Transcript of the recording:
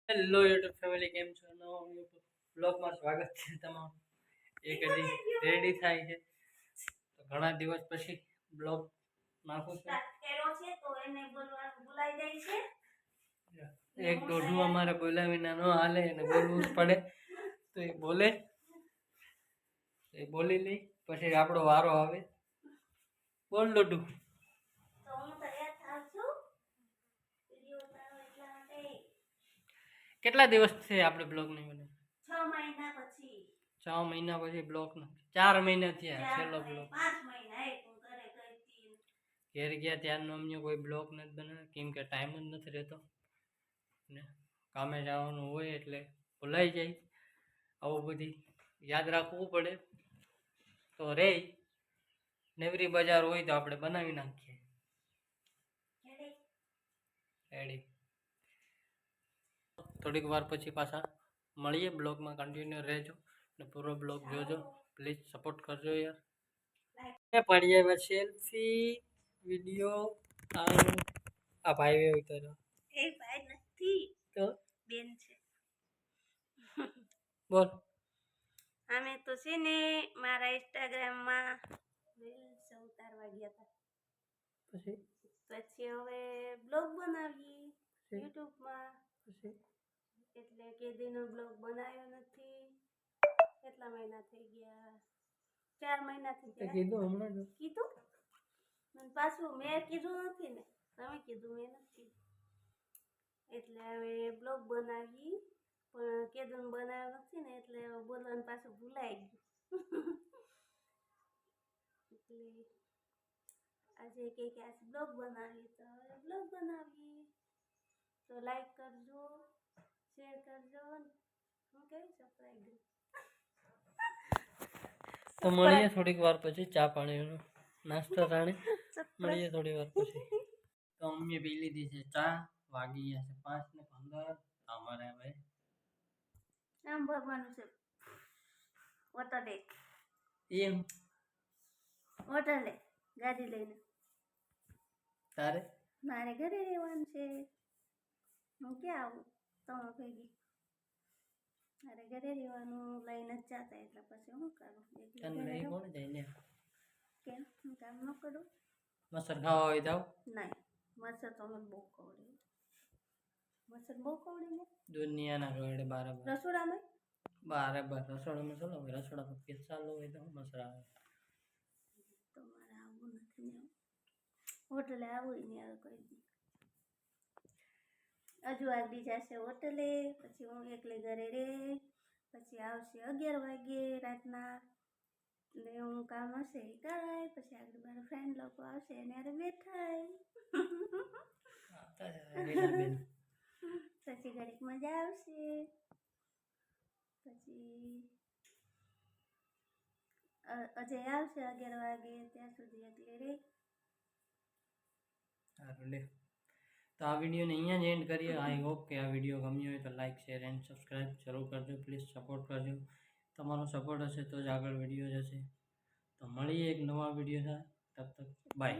Hello YouTube family, કેમ છો? નવો યુટ્યુબ બ્લોગમાં સ્વાગત છે તમારું. એક હજી રેડી થાય છે તો ઘણા દિવસ પછી બ્લોગ નાખું છું. એક દોઢું અમારે બોલ્યા વિના ન હાલે અને બોલવું જ પડે, તો એ બોલે, એ બોલી લઈ પછી આપણો વારો આવે. બોલ દોઢું. કેટલા દિવસ છે આપણે બ્લોગ નહીં બને? 6 મહિના પછી બ્લોગ નથી. 4 મહિના થયા છેલ્લો બ્લોગ. 5 મહિના ઘેર ગયા ત્યારનો અમને કોઈ બ્લોગ નથી બનાવ્યો, કેમ કે ટાઈમ જ નથી રહેતો ને કામે જવાનું હોય એટલે ભૂલાઈ જાય. આવું બધી યાદ રાખવું પડે તો રે. નેવરી બજાર હોય તો આપણે બનાવી નાખીએ. રેડી. થોડીક વાર પછી પાછા મળીએ. બ્લોગમાં કન્ટિન્યુ રહેજો અને પૂરો બ્લોગ જોજો. પ્લીઝ સપોર્ટ કરજો યાર. પડીએ સેલ્ફી વિડીયો. આ ભાઈ ઉતરો. એ ભાઈ નથી તો બેન છે. બોલ. અમે તો છે ને મારા ઇન્સ્ટાગ્રામમાં રીલ્સ ઉતારવા ગયા હતા. પછી હવે બ્લોગ બનાવી યુટ્યુબમાં. એટલે કે દીનો બ્લોગ બનાવ્યો નથી. કેટલા મહિના થઈ ગયા? 4 મહિના થઈ ગયા. કીધું હમણાં કીધું મને પાછું મેં કીધું નથી ને, તમે કીધું મેં નથી. એટલે હવે બ્લોગ બનાવી પણ કેદું બનાવ્યો નથી ને એટલે બોલવાનું પાછું ભૂલાઈ ગયું. એટલે આજે કે આજ બ્લોગ બનાવી તો હવે બ્લોગ બનાવી. તો લાઈક કરજો, શેર કરજો. હું કઈ સબસ્ક્રાઇબ. તો મળીએ થોડીક વાર પછી. ચા પાણીનો નાસ્તો રાણી મળીએ થોડી વાર પછી. તો અમે પી લીધી છે ચા. વાગી ગયા છે 5:15. અમારે હવે આમ ભગવાન છે વોટરડે એમ વોટરડે ગાડી લઈને. તારે મારે ઘરે રહેવાનું છે. હું ક્યાં આવું તમે ભેગી? મારે ઘરે રહેવાનું લઈને જ જાતા એટલે પછી હું કરું? તને લઈ કોણ જાય ને? કેમ હું કામ ન કરું? મસર ખાવા હોય જાવ? નહીં, મસર તો મને બહુ કવડે. મસર બહુ કવડે ને દુનિયાના કવડે. બરાબર રસોડામાં બરાબર રસોડામાં ચલો. રસોડામાં પૈસા લો હોય તો મસર આવે. તો મારે આવું નથી ને. હોટલે આવું ને આવે કોઈ દી. હજુ આગળ જશે હોટલે, પછી હું એકલી ઘરે રે. પછી આવશે 11 વાગે રાતના. ને હું કામ હશે એ કરાય. પછી આગળ મારા ફ્રેન્ડ લોકો આવશે અને અરે બેઠાય. પછી ઘડીક મજા આવશે. પછી અજય આવશે 11 વાગે. ત્યાં સુધી એકલી રે. સારું લે. તો આ વિડીયોને અહીંયા જ એન્ડ કરીએ. આઈ હોપ કે આ વિડીયો ગમ્યો હોય તો લાઈક, શેર એન્ડ સબસ્ક્રાઈબ જરૂર કરજો. પ્લીઝ સપોર્ટ કરજો. તમારો સપોર્ટ હશે તો જ આગળ વિડીયો જશે. તો મળીએ એક નવા વિડીયો સાથે. તબ તક બાય.